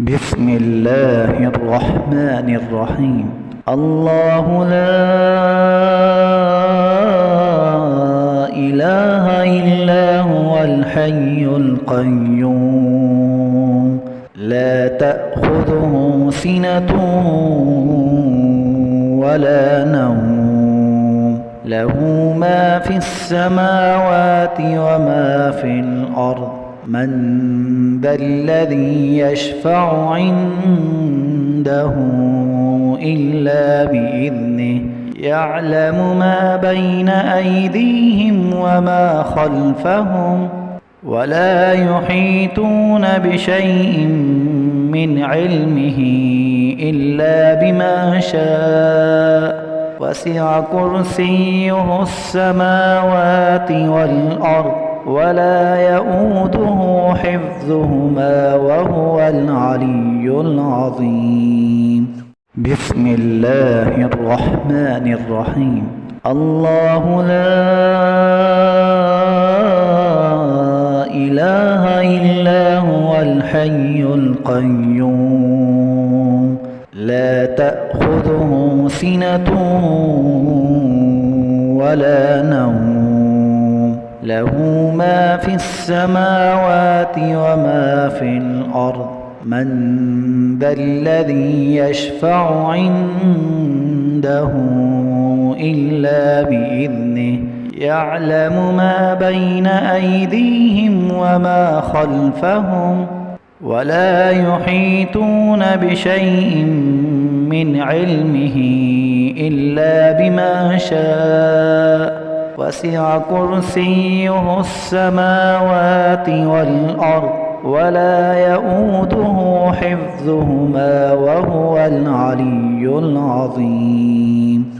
بسم الله الرحمن الرحيم. الله لا إله إلا هو الحي القيوم لا تأخذه سنة ولا نوم له ما في السماوات وما في الأرض من ذا الذي يشفع عنده إلا بإذنه يعلم ما بين أيديهم وما خلفهم ولا يحيطون بشيء من علمه إلا بما شاء وسع كرسيه السماوات والأرض ولا يؤوده حفظهما وهو العلي العظيم. بسم الله الرحمن الرحيم. الله لا إله إلا هو الحي القيوم لا تأخذه سنة ولا نوم له ما في السماوات وما في الأرض من ذا الذي يشفع عنده إلا بإذنه يعلم ما بين أيديهم وما خلفهم ولا يحيطون بشيء من علمه إلا بما شاء وسع كرسيه السماوات والأرض ولا يؤوده حفظهما وهو العلي العظيم.